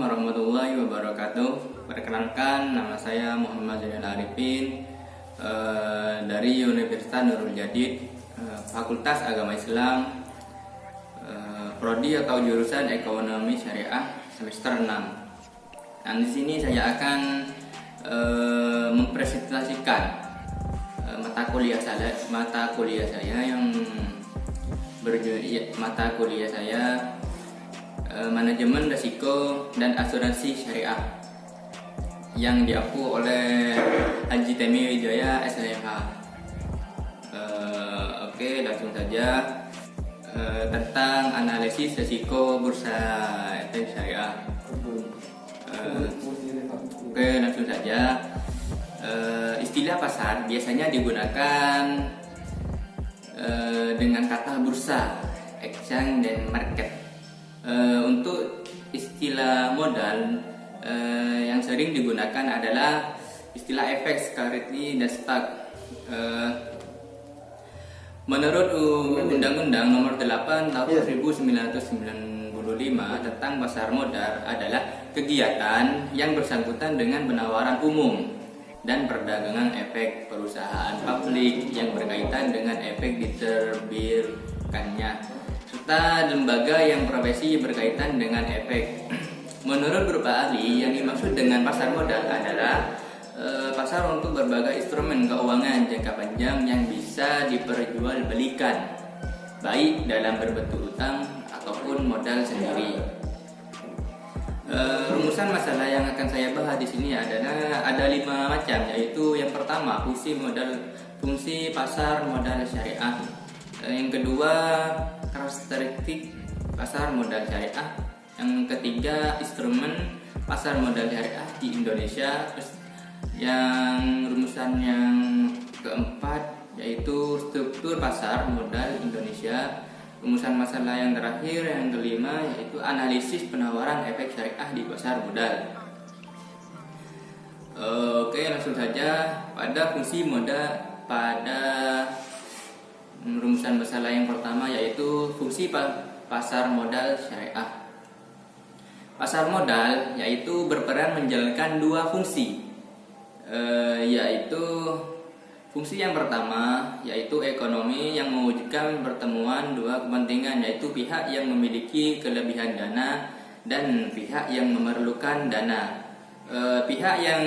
Assalamualaikum warahmatullahi wabarakatuh. Perkenalkan, nama saya Muhammad Zainal Arifin dari Universitas Nurul Jadid, Fakultas Agama Islam, Prodi atau jurusan Ekonomi Syariah semester 6. Dan di sini saya akan mempresentasikan mata kuliah saya yang mata kuliah saya Manajemen Risiko dan Asuransi Syariah yang diampu oleh Haji Temi Wijaya SMH. Oke, langsung saja tentang analisis risiko bursa efek syariah. Oke, langsung saja. Istilah pasar biasanya digunakan dengan kata bursa, exchange, dan market. Untuk istilah modal yang sering digunakan adalah istilah efek, security, dan stock. Menurut Undang-Undang Nomor 8 Tahun 1995 tentang pasar modal adalah kegiatan yang bersangkutan dengan penawaran umum dan perdagangan efek perusahaan publik yang berkaitan dengan efek diterbitkannya serta lembaga yang profesi berkaitan dengan efek. Menurut beberapa ahli, yang dimaksud dengan pasar modal adalah pasar untuk berbagai instrumen keuangan jangka panjang yang bisa diperjualbelikan, baik dalam berbentuk utang ataupun modal sendiri. Rumusan masalah yang akan saya bahas di sini adalah ada 5 macam, yaitu yang pertama fungsi pasar modal syariah. Yang kedua, karakteristik pasar modal syariah. Yang ketiga, instrumen pasar modal syariah di Indonesia. Yang rumusan yang keempat yaitu struktur pasar modal Indonesia. Rumusan masalah yang terakhir yang kelima yaitu analisis penawaran efek syariah di pasar modal. Oke, langsung saja pada fungsi modal. Pada rumusan masalah yang pertama yaitu fungsi pasar modal syariah. Pasar modal yaitu berperan menjalankan 2 fungsi, yaitu fungsi yang pertama yaitu ekonomi yang mewujudkan pertemuan 2 kepentingan, yaitu pihak yang memiliki kelebihan dana dan pihak yang memerlukan dana. Pihak yang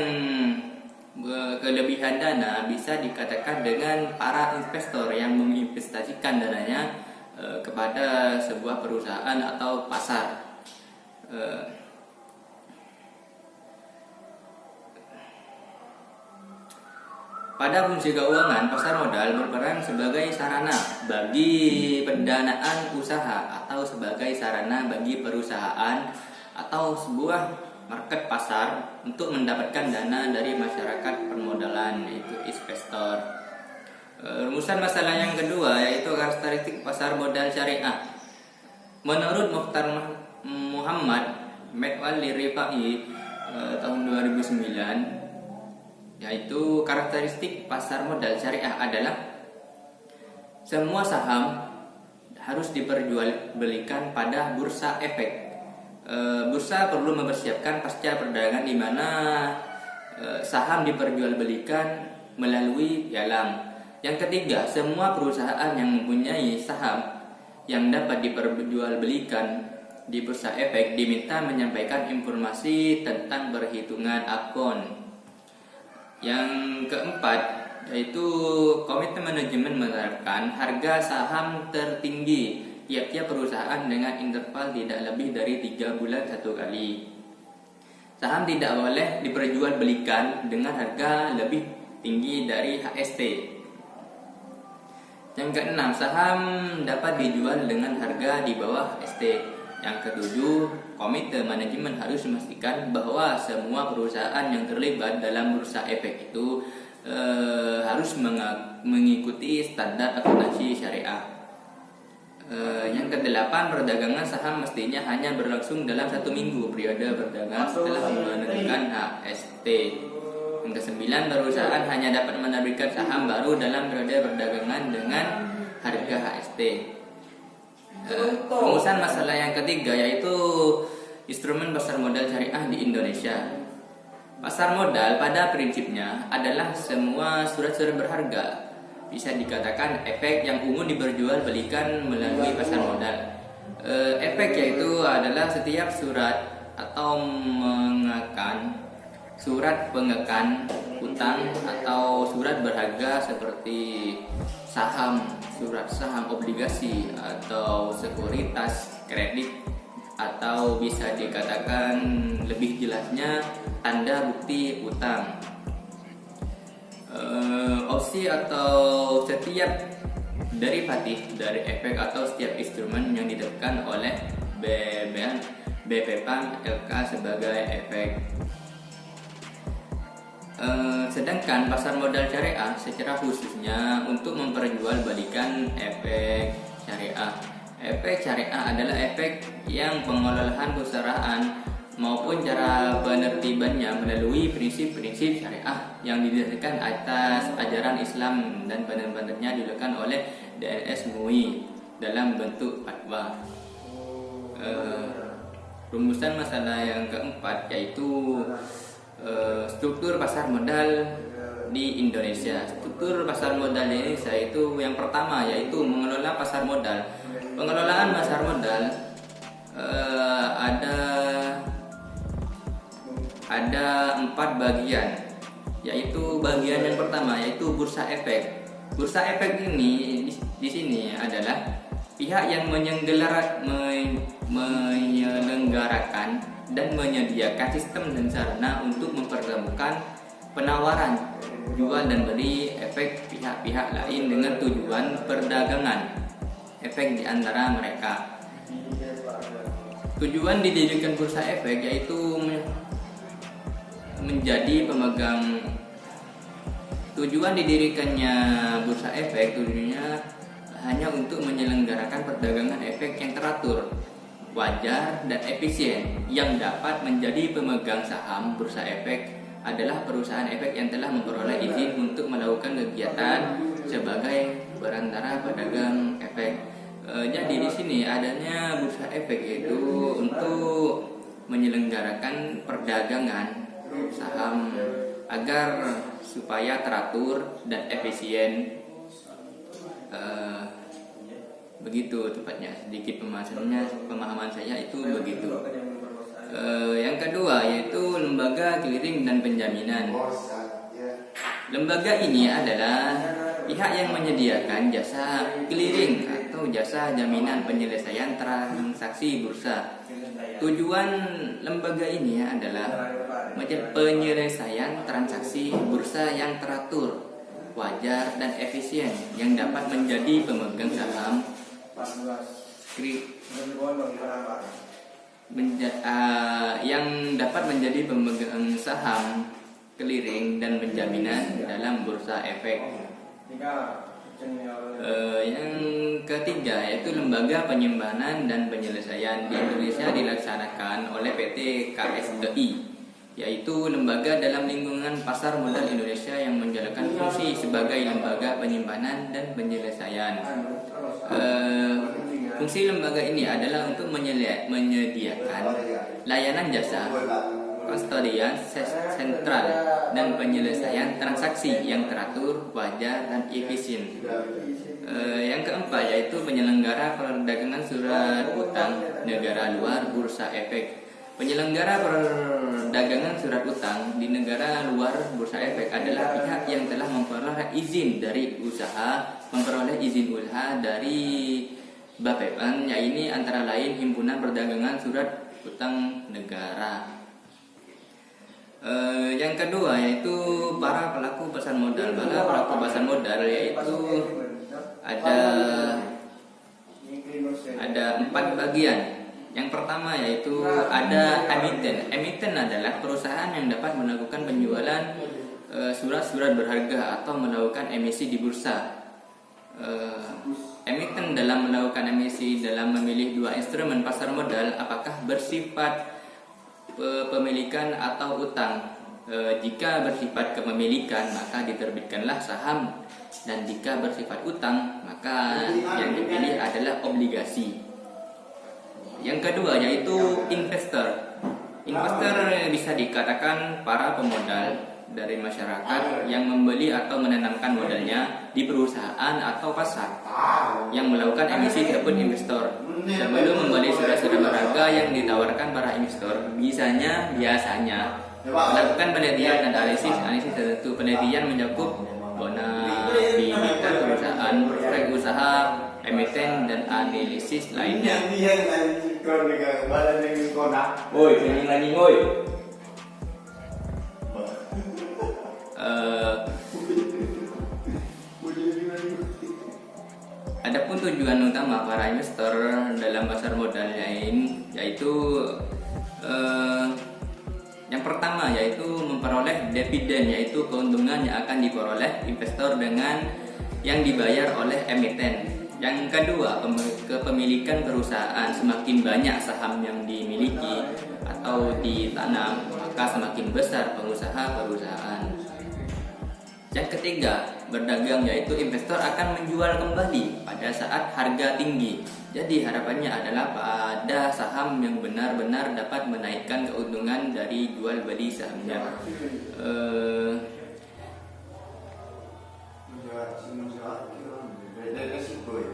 kelebihan dana bisa dikatakan dengan para investor yang menginvestasikan dananya kepada sebuah perusahaan atau pasar. Pada fungsi keuangan, pasar modal berperan sebagai sarana bagi pendanaan usaha atau sebagai sarana bagi perusahaan atau sebuah market pasar untuk mendapatkan dana dari masyarakat permodalan, yaitu investor. Rumusan masalah yang kedua yaitu karakteristik pasar modal syariah. Menurut Mukhtar Muhammad Metwali Rifai tahun 2009, yaitu karakteristik pasar modal syariah adalah semua saham harus diperjualbelikan pada bursa efek. Bursa perlu mempersiapkan pasca perdagangan di mana saham diperjualbelikan melalui pialang. Yang ketiga, semua perusahaan yang mempunyai saham yang dapat diperjualbelikan di bursa efek diminta menyampaikan informasi tentang perhitungan akun. Yang keempat yaitu komitmen manajemen menerapkan harga saham tertinggi tiap-tiap perusahaan dengan interval tidak lebih dari 3 bulan 1 kali. Saham tidak boleh diperjualbelikan dengan harga lebih tinggi dari HST. Yang keenam, saham dapat dijual dengan harga di bawah HST. Yang ketujuh, komite manajemen harus memastikan bahwa semua perusahaan yang terlibat dalam bursa efek itu harus mengikuti standar akuntansi syariah. Yang kedelapan, perdagangan saham mestinya hanya berlangsung dalam 1 minggu periode perdagangan setelah menentukan HST. Yang kesembilan, perusahaan hanya dapat menerbitkan saham baru dalam periode perdagangan dengan harga HST. Rumusan masalah yang ketiga yaitu instrumen pasar modal syariah di Indonesia. Pasar modal pada prinsipnya adalah semua surat-surat berharga. Bisa dikatakan efek yang umum diperjualbelikan melalui pasar modal. Efek yaitu adalah setiap surat atau surat pengekan utang atau surat berharga seperti saham, surat saham, obligasi atau sekuritas kredit, atau bisa dikatakan lebih jelasnya tanda bukti utang. Opsi atau setiap derivatif dari efek atau setiap instrumen yang ditetapkan oleh BPPAM LK sebagai efek. Sedangkan pasar modal syariah secara khususnya untuk memperjualbelikan efek syariah. Efek syariah adalah efek yang pengelolaan perusahaan maupun cara penertibannya melalui prinsip-prinsip syariah yang didasarkan atas ajaran Islam dan benar-benarnya dilakukan oleh DNS MUI dalam bentuk fatwa. Rumusan masalah yang keempat yaitu struktur pasar modal di Indonesia. Struktur pasar modal ini yaitu yang pertama yaitu mengelola pasar modal. Pengelolaan pasar modal ada 4 bagian, yaitu bagian yang pertama yaitu bursa efek. Bursa efek ini di sini adalah pihak yang menyelenggarakan dan menyediakan sistem dan sarana untuk mempertemukan penawaran jual dan beli efek pihak-pihak lain dengan tujuan perdagangan efek di antara mereka. Tujuan didirikan bursa efek yaitu tujuan didirikannya bursa efek tujuannya hanya untuk menyelenggarakan perdagangan efek yang teratur, wajar dan efisien. Yang dapat menjadi pemegang saham bursa efek adalah perusahaan efek yang telah memperoleh izin untuk melakukan kegiatan sebagai perantara pedagang efek. Jadi di sini adanya bursa efek yaitu untuk menyelenggarakan perdagangan saham agar supaya teratur dan efisien. Begitu tepatnya, sedikit pemahaman saya itu begitu. Yang kedua yaitu lembaga clearing dan penjaminan. Lembaga ini adalah pihak yang menyediakan jasa clearing atau jasa jaminan penyelesaian transaksi bursa. Tujuan lembaga ini adalah penyelesaian transaksi bursa yang teratur, wajar dan efisien yang dapat menjadi pemegang saham yang dapat menjadi pemegang saham clearing dan penjaminan dalam bursa efek. Yang ketiga yaitu lembaga penyimpanan dan penyelesaian di Indonesia dilaksanakan oleh PT KSDI, yaitu lembaga dalam lingkungan pasar modal Indonesia yang menjalankan fungsi sebagai lembaga penyimpanan dan penyelesaian. Fungsi lembaga ini adalah untuk menyediakan layanan jasa kustodian sentral dan penyelesaian transaksi yang teratur, wajar dan efisien. Yang keempat yaitu penyelenggara perdagangan surat utang negara luar bursa efek. Penyelenggara perdagangan surat utang di negara luar bursa efek adalah pihak yang telah memperoleh izin dari usaha dari BPPAM, yaitu antara lain Himpunan Perdagangan Surat Utang Negara. Yang kedua yaitu para pelaku pasar modal. Para pelaku pasar modal yaitu ada 4 bagian. Yang pertama yaitu ada emiten. Emiten adalah perusahaan yang dapat melakukan penjualan surat-surat berharga atau melakukan emisi di bursa. Emiten dalam melakukan emisi dalam memilih 2 instrumen pasar modal, apakah bersifat pemilikan atau utang. Jika bersifat kepemilikan maka diterbitkanlah saham, dan jika bersifat utang maka yang dipilih adalah obligasi. Yang kedua yaitu investor. Investor bisa dikatakan para pemodal dari masyarakat yang membeli atau menanamkan modalnya di perusahaan atau pasar. Yang melakukan emisi disebut investor. Sebelum membeli sudah berharga yang ditawarkan para investor, biasanya melakukan penelitian dan analisis tertentu. Penelitian mencakup bonafide perusahaan, prospek usaha, emiten, dan analisis lainnya. Woi, lagi woi. Adapun tujuan utama para investor dalam pasar modal lain yaitu yang pertama yaitu memperoleh dividen, yaitu keuntungan yang akan diperoleh investor dengan yang dibayar oleh emiten. Yang kedua, kepemilikan perusahaan. Semakin banyak saham yang dimiliki atau ditanam, maka semakin besar pengusaha perusahaan. Yang ketiga, berdagang, yaitu investor akan menjual kembali pada saat harga tinggi. Jadi harapannya adalah pada saham yang benar-benar dapat menaikkan keuntungan dari jual beli sahamnya.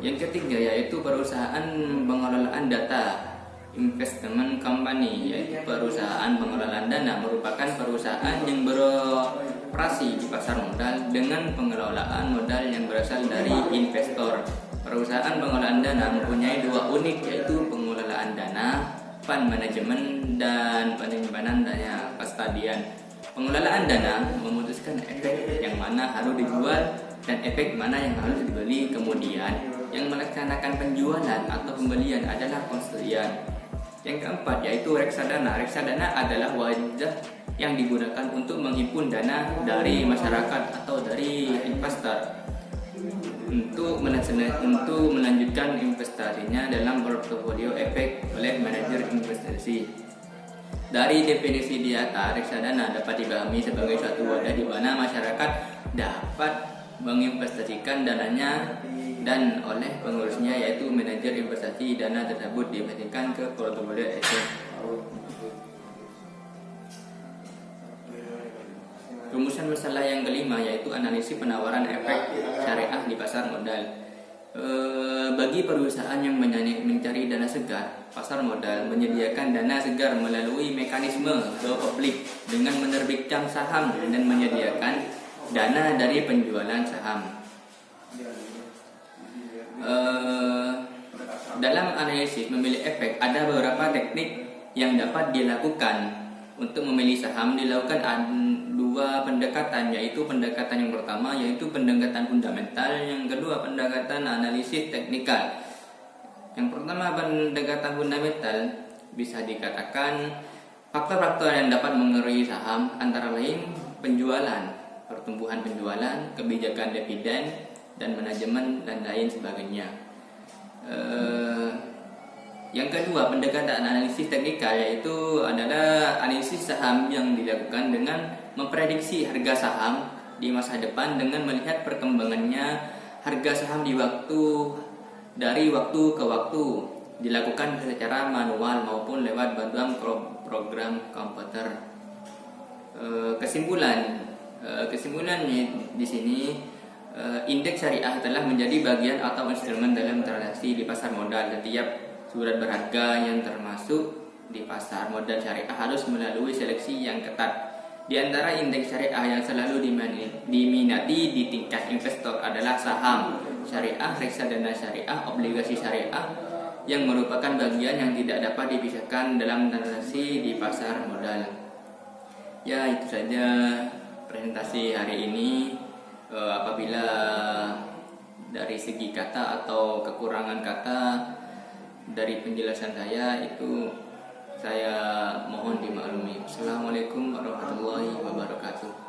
Yang ketiga yaitu perusahaan pengelolaan data, investment company, yaitu perusahaan pengelolaan dana, merupakan perusahaan yang beroperasi di pasar modal dengan pengelolaan modal yang berasal dari investor. Perusahaan pengelolaan dana mempunyai dua unit, yaitu pengelolaan dana, fund management, dan penyimpanan dana kustodian. Pengelolaan dana memutuskan efek yang mana harus dijual dan efek mana yang harus dibeli. Kemudian yang melaksanakan penjualan atau pembelian adalah kustodian. Yang keempat yaitu reksadana. Reksadana adalah wadah yang digunakan untuk menghimpun dana dari masyarakat atau dari investor untuk melanjutkan investasinya dalam portofolio efek oleh manajer investasi. Dari definisi di atas, reksadana dapat dipahami sebagai suatu wadah di mana masyarakat dapat menginvestasikan dananya dan oleh pengurusnya, yaitu manajer investasi. Dana tersebut diinvestasikan ke portofolio efek. Rumusan masalah yang kelima yaitu analisis penawaran efek syariah di pasar modal. Bagi perusahaan yang mencari dana segar, pasar modal menyediakan dana segar melalui mekanisme go public dengan menerbitkan saham dan menyediakan dana dari penjualan saham. Dalam analisis memilih efek, ada beberapa teknik yang dapat dilakukan. Untuk memilih saham dilakukan dua pendekatan, yaitu pendekatan yang pertama yaitu pendekatan fundamental, yang kedua pendekatan analisis teknikal. Yang pertama pendekatan fundamental bisa dikatakan faktor-faktor yang dapat mengaruhi saham antara lain penjualan, pertumbuhan penjualan, kebijakan dividen dan manajemen dan lain sebagainya. Yang kedua, pendekatan analisis teknikal yaitu adalah analisis saham yang dilakukan dengan memprediksi harga saham di masa depan dengan melihat perkembangannya harga saham dari waktu ke waktu, dilakukan secara manual maupun lewat bantuan program komputer. Kesimpulannya di sini, indeks syariah telah menjadi bagian atau instrumen dalam transaksi di pasar modal. Setiap surat berharga yang termasuk di pasar modal syariah harus melalui seleksi yang ketat. Di antara indeks syariah yang selalu diminati di tingkat investor adalah saham syariah, reksadana syariah, obligasi syariah, yang merupakan bagian yang tidak dapat dipisahkan dalam transaksi di pasar modal. Ya, itu saja presentasi hari ini. Apabila dari segi kata atau kekurangan kata dari penjelasan saya, itu saya mohon dimaklumi. Assalamualaikum warahmatullahi wabarakatuh.